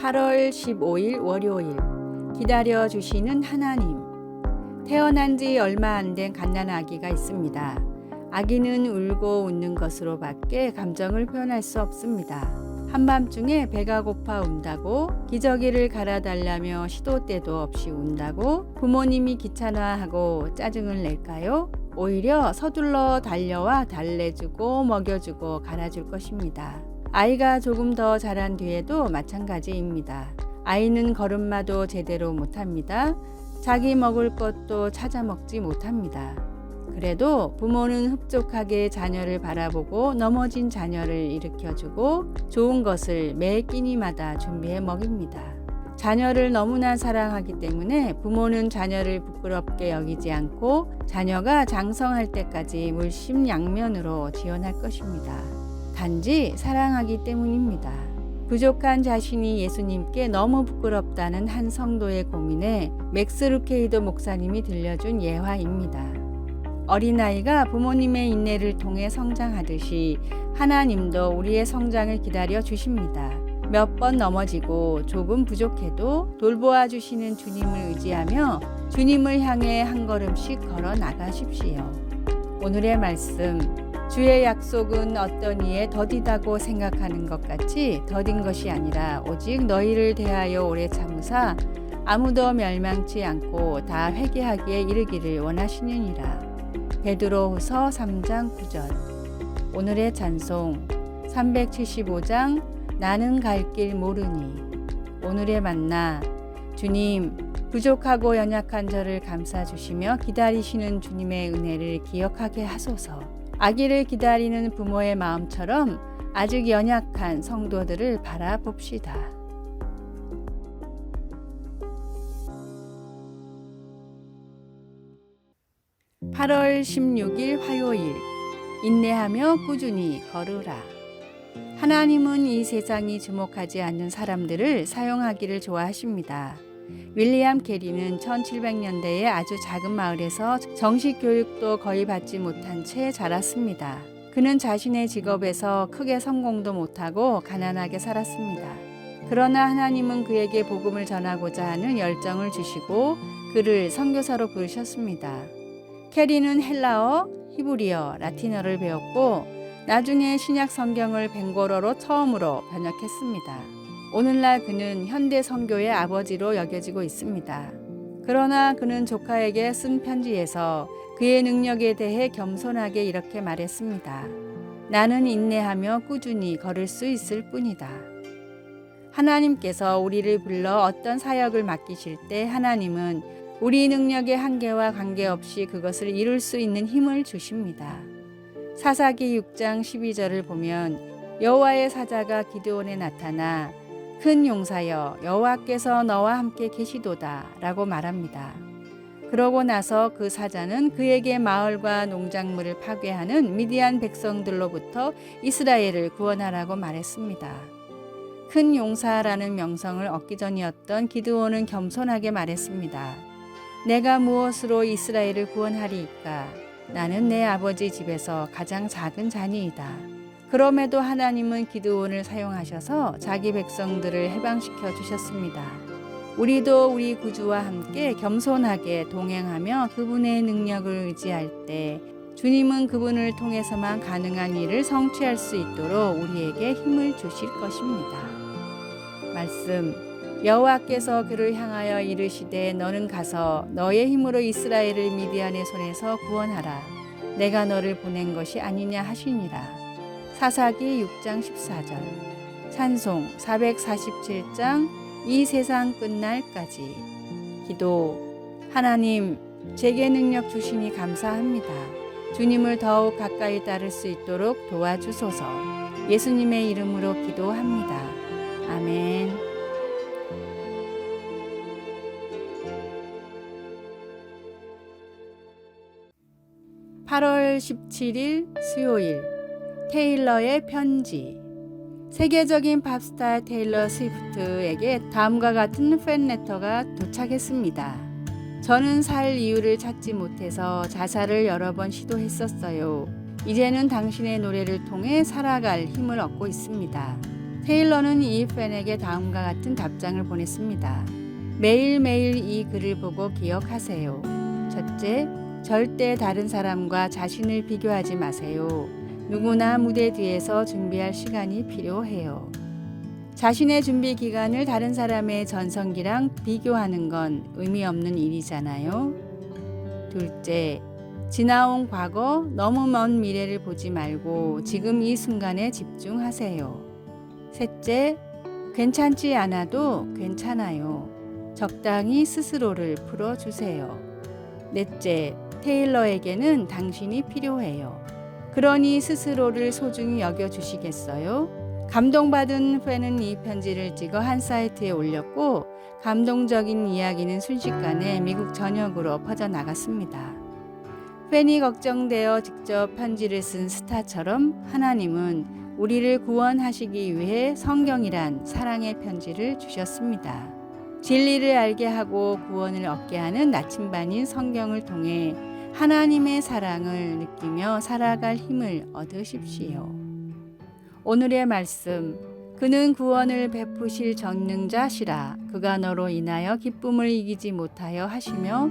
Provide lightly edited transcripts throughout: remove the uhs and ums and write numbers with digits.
8월 15일 월요일 기다려 주시는 하나님. 태어난 지 얼마 안 된 갓난아기가 있습니다. 아기는 울고 웃는 것으로 밖에 감정을 표현할 수 없습니다. 한밤중에 배가 고파 운다고, 기저귀를 갈아달라며 시도 때도 없이 운다고 부모님이 귀찮아하고 짜증을 낼까요? 오히려 서둘러 달려와 달래주고 먹여주고 갈아줄 것입니다. 아이가 조금 더 자란 뒤에도 마찬가지입니다. 아이는 걸음마도 제대로 못합니다. 자기 먹을 것도 찾아 먹지 못합니다. 그래도 부모는 흡족하게 자녀를 바라보고 넘어진 자녀를 일으켜주고 좋은 것을 매 끼니마다 준비해 먹입니다. 자녀를 너무나 사랑하기 때문에 부모는 자녀를 부끄럽게 여기지 않고 자녀가 장성할 때까지 물심양면으로 지원할 것입니다. 단지 사랑하기 때문입니다. 부족한 자신이 예수님께 너무 부끄럽다는 한 성도의 고민에 맥스 루케이도 목사님이 들려준 예화입니다. 어린아이가 부모님의 인내를 통해 성장하듯이 하나님도 우리의 성장을 기다려 주십니다. 몇 번 넘어지고 조금 부족해도 돌보아 주시는 주님을 의지하며 주님을 향해 한 걸음씩 걸어 나가십시오. 오늘의 말씀, 주의 약속은 어떤 이에 더디다고 생각하는 것 같이 더딘 것이 아니라 오직 너희를 대하여 오래 참으사 아무도 멸망치 않고 다 회개하기에 이르기를 원하시느니라. 베드로후서 3장 9절. 오늘의 찬송 375장 나는 갈 길 모르니. 오늘의 만나, 주님, 부족하고 연약한 저를 감싸주시며 기다리시는 주님의 은혜를 기억하게 하소서. 아기를 기다리는 부모의 마음처럼 아직 연약한 성도들을 바라봅시다. 8월 16일 화요일 인내하며 꾸준히 걸으라. 하나님은 이 세상이 주목하지 않는 사람들을 사용하기를 좋아하십니다. 윌리엄 캐리는 1700년대에 아주 작은 마을에서 정식 교육도 거의 받지 못한 채 자랐습니다. 그는 자신의 직업에서 크게 성공도 못하고 가난하게 살았습니다. 그러나 하나님은 그에게 복음을 전하고자 하는 열정을 주시고 그를 선교사로 부르셨습니다. 캐리는 헬라어, 히브리어, 라틴어를 배웠고 나중에 신약 성경을 벵고로로 처음으로 번역했습니다. 오늘날 그는 현대 선교의 아버지로 여겨지고 있습니다. 그러나 그는 조카에게 쓴 편지에서 그의 능력에 대해 겸손하게 이렇게 말했습니다. 나는 인내하며 꾸준히 걸을 수 있을 뿐이다. 하나님께서 우리를 불러 어떤 사역을 맡기실 때 하나님은 우리 능력의 한계와 관계없이 그것을 이룰 수 있는 힘을 주십니다. 사사기 6장 12절을 보면 여호와의 사자가 기드온에 나타나 큰 용사여 여호와께서 너와 함께 계시도다 라고 말합니다. 그러고 나서 그 사자는 그에게 마을과 농작물을 파괴하는 미디안 백성들로부터 이스라엘을 구원하라고 말했습니다. 큰 용사라는 명성을 얻기 전이었던 기드온은 겸손하게 말했습니다. 내가 무엇으로 이스라엘을 구원하리이까? 나는 내 아버지 집에서 가장 작은 자니이다. 그럼에도 하나님은 기드온을 사용하셔서 자기 백성들을 해방시켜 주셨습니다. 우리도 우리 구주와 함께 겸손하게 동행하며 그분의 능력을 의지할 때 주님은 그분을 통해서만 가능한 일을 성취할 수 있도록 우리에게 힘을 주실 것입니다. 말씀, 여호와께서 그를 향하여 이르시되 너는 가서 너의 힘으로 이스라엘을 미디안의 손에서 구원하라. 내가 너를 보낸 것이 아니냐 하시니라. 사사기 6장 14절. 찬송 447장 이 세상 끝날까지. 기도, 하나님 제게 능력 주시니 감사합니다. 주님을 더욱 가까이 따를 수 있도록 도와주소서. 예수님의 이름으로 기도합니다. 아멘. (8월 17일) 수요일 테일러의 편지. 세계적인 팝스타 테일러 스위프트에게 다음과 같은 팬레터가 도착했습니다. 저는 살 이유를 찾지 못해서 자살을 여러 번 시도했었어요. 이제는 당신의 노래를 통해 살아갈 힘을 얻고 있습니다. 테일러는 이 팬에게 다음과 같은 답장을 보냈습니다. 매일매일 이 글을 보고 기억하세요. 첫째, 절대 다른 사람과 자신을 비교하지 마세요. 누구나 무대 뒤에서 준비할 시간이 필요해요. 자신의 준비 기간을 다른 사람의 전성기랑 비교하는 건 의미 없는 일이잖아요. 둘째, 지나온 과거, 너무 먼 미래를 보지 말고 지금 이 순간에 집중하세요. 셋째, 괜찮지 않아도 괜찮아요. 적당히 스스로를 풀어주세요. 넷째, 테일러에게는 당신이 필요해요. 그러니 스스로를 소중히 여겨주시겠어요? 감동받은 팬은 이 편지를 찍어 한 사이트에 올렸고 감동적인 이야기는 순식간에 미국 전역으로 퍼져나갔습니다. 팬이 걱정되어 직접 편지를 쓴 스타처럼 하나님은 우리를 구원하시기 위해 성경이란 사랑의 편지를 주셨습니다. 진리를 알게 하고 구원을 얻게 하는 나침반인 성경을 통해 하나님의 사랑을 느끼며 살아갈 힘을 얻으십시오. 오늘의 말씀, 그는 구원을 베푸실 전능자시라. 그가 너로 인하여 기쁨을 이기지 못하여 하시며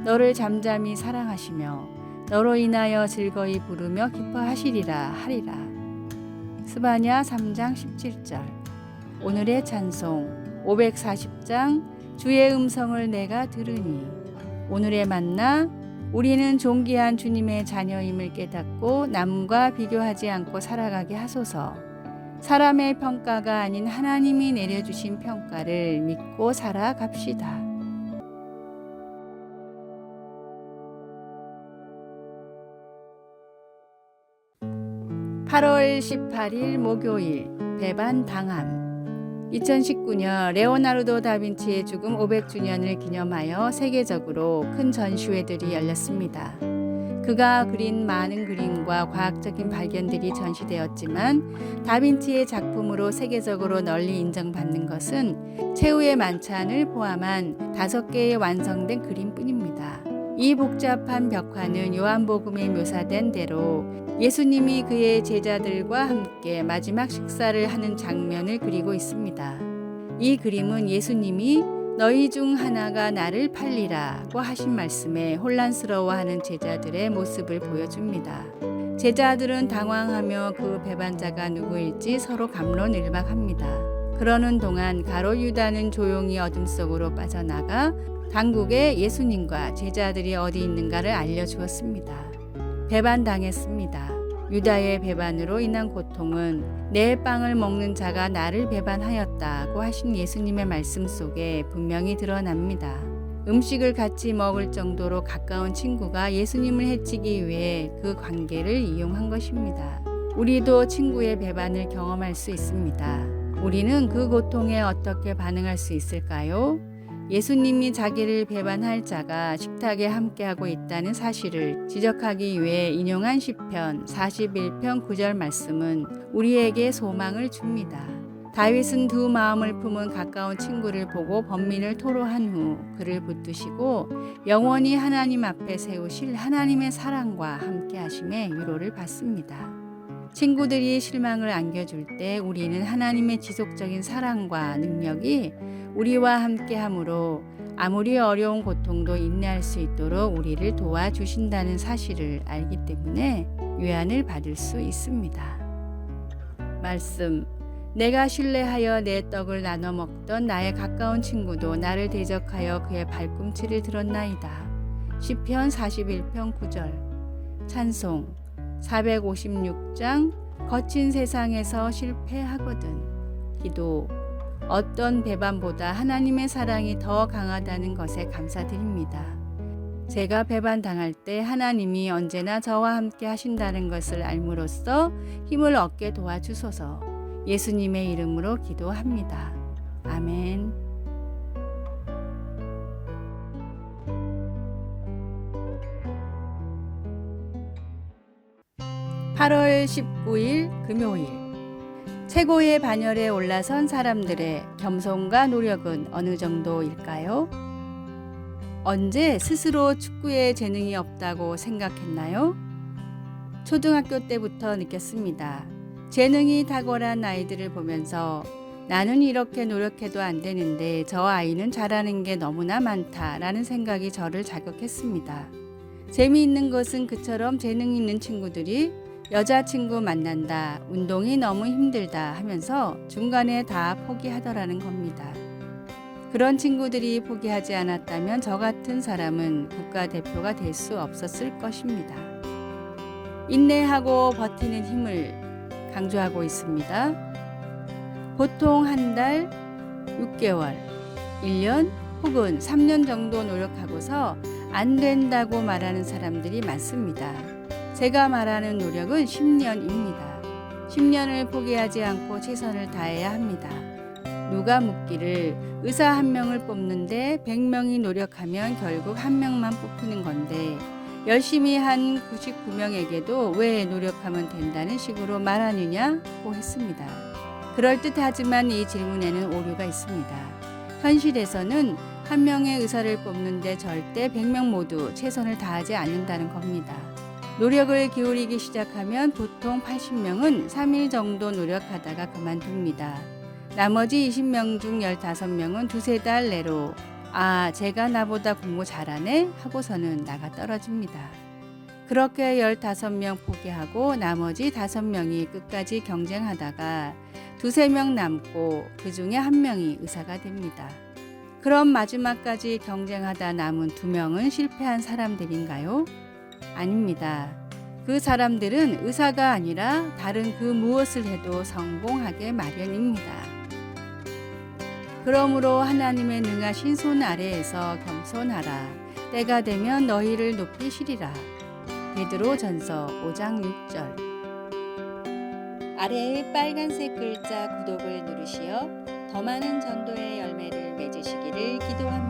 너를 잠잠히 사랑하시며 너로 인하여 즐거이 부르며 기뻐하시리라 하리라. 스바냐 3장 17절. 오늘의 찬송 540장 주의 음성을 내가 들으니. 오늘의 만나, 우리는 존귀한 주님의 자녀임을 깨닫고 남과 비교하지 않고 살아가게 하소서. 사람의 평가가 아닌 하나님이 내려주신 평가를 믿고 살아갑시다. 8월 18일 목요일 배반 당함. 2019년 레오나르도 다빈치의 죽음 500주년을 기념하여 세계적으로 큰 전시회들이 열렸습니다. 그가 그린 많은 그림과 과학적인 발견들이 전시되었지만 다빈치의 작품으로 세계적으로 널리 인정받는 것은 최후의 만찬을 포함한 5개의 완성된 그림뿐입니다. 이 복잡한 벽화는 요한복음에 묘사된 대로 예수님이 그의 제자들과 함께 마지막 식사를 하는 장면을 그리고 있습니다. 이 그림은 예수님이 너희 중 하나가 나를 팔리라고 하신 말씀에 혼란스러워하는 제자들의 모습을 보여줍니다. 제자들은 당황하며 그 배반자가 누구일지 서로 갑론을박합니다. 그러는 동안 가롯 유다는 조용히 어둠 속으로 빠져나가 당국에 예수님과 제자들이 어디 있는가를 알려주었습니다. 배반당했습니다. 유다의 배반으로 인한 고통은 내 빵을 먹는 자가 나를 배반하였다고 하신 예수님의 말씀 속에 분명히 드러납니다. 음식을 같이 먹을 정도로 가까운 친구가 예수님을 해치기 위해 그 관계를 이용한 것입니다. 우리도 친구의 배반을 경험할 수 있습니다. 우리는 그 고통에 어떻게 반응할 수 있을까요? 예수님이 자기를 배반할 자가 식탁에 함께하고 있다는 사실을 지적하기 위해 인용한 시편 41편 9절 말씀은 우리에게 소망을 줍니다. 다윗은 두 마음을 품은 가까운 친구를 보고 번민을 토로한 후 그를 붙드시고 영원히 하나님 앞에 세우실 하나님의 사랑과 함께하심에 위로를 받습니다. 친구들이 실망을 안겨줄 때 우리는 하나님의 지속적인 사랑과 능력이 우리와 함께함으로 아무리 어려운 고통도 인내할 수 있도록 우리를 도와주신다는 사실을 알기 때문에 위안을 받을 수 있습니다. 말씀, 내가 신뢰하여 내 떡을 나눠 먹던 나의 가까운 친구도 나를 대적하여 그의 발꿈치를 들었나이다. 시편 41편 9절. 찬송 456장 거친 세상에서 실패하거든. 기도, 어떤 배반보다 하나님의 사랑이 더 강하다는 것에 감사드립니다. 제가 배반당할 때 하나님이 언제나 저와 함께 하신다는 것을 알므로써 힘을 얻게 도와주소서. 예수님의 이름으로 기도합니다. 아멘. (8월 19일) 금요일. 최고의 반열에 올라선 사람들의 겸손과 노력은 어느 정도일까요? 언제 스스로 축구에 재능이 없다고 생각했나요? 초등학교 때부터 느꼈습니다. 재능이 탁월한 아이들을 보면서 나는 이렇게 노력해도 안 되는데 저 아이는 잘하는 게 너무나 많다라는 생각이 저를 자극했습니다. 재미있는 것은 그처럼 재능 있는 친구들이 여자친구 만난다, 운동이 너무 힘들다 하면서 중간에 다 포기하더라는 겁니다. 그런 친구들이 포기하지 않았다면 저 같은 사람은 국가대표가 될 수 없었을 것입니다. 인내하고 버티는 힘을 강조하고 있습니다. 보통 한 달, 6개월, 1년 혹은 3년 정도 노력하고서 안 된다고 말하는 사람들이 많습니다. 제가 말하는 노력은 10년입니다. 10년을 포기하지 않고 최선을 다해야 합니다. 누가 묻기를 의사 한 명을 뽑는데 100명이 노력하면 결국 한 명만 뽑히는 건데 열심히 한 99명에게도 왜 노력하면 된다는 식으로 말하느냐고 했습니다. 그럴듯하지만 이 질문에는 오류가 있습니다. 현실에서는 한 명의 의사를 뽑는데 절대 100명 모두 최선을 다하지 않는다는 겁니다. 노력을 기울이기 시작하면 보통 80명은 3일 정도 노력하다가 그만둡니다. 나머지 20명 중 15명은 두세 달 내로 제가 나보다 공부 잘하네 하고서는 나가 떨어집니다. 그렇게 15명 포기하고 나머지 5명이 끝까지 경쟁하다가 두세 명 남고 그 중에 한 명이 의사가 됩니다. 그럼 마지막까지 경쟁하다 남은 2명은 실패한 사람들인가요? 아닙니다. 그 사람들은 의사가 아니라 다른 그 무엇을 해도 성공하게 마련입니다. 그러므로 하나님의 능하신 손 아래에서 겸손하라. 때가 되면 너희를 높이시리라. 베드로전서 5장 6절. 아래의 빨간색 글자 구독을 누르시어 더 많은 전도의 열매를 맺으시기를 기도합니다.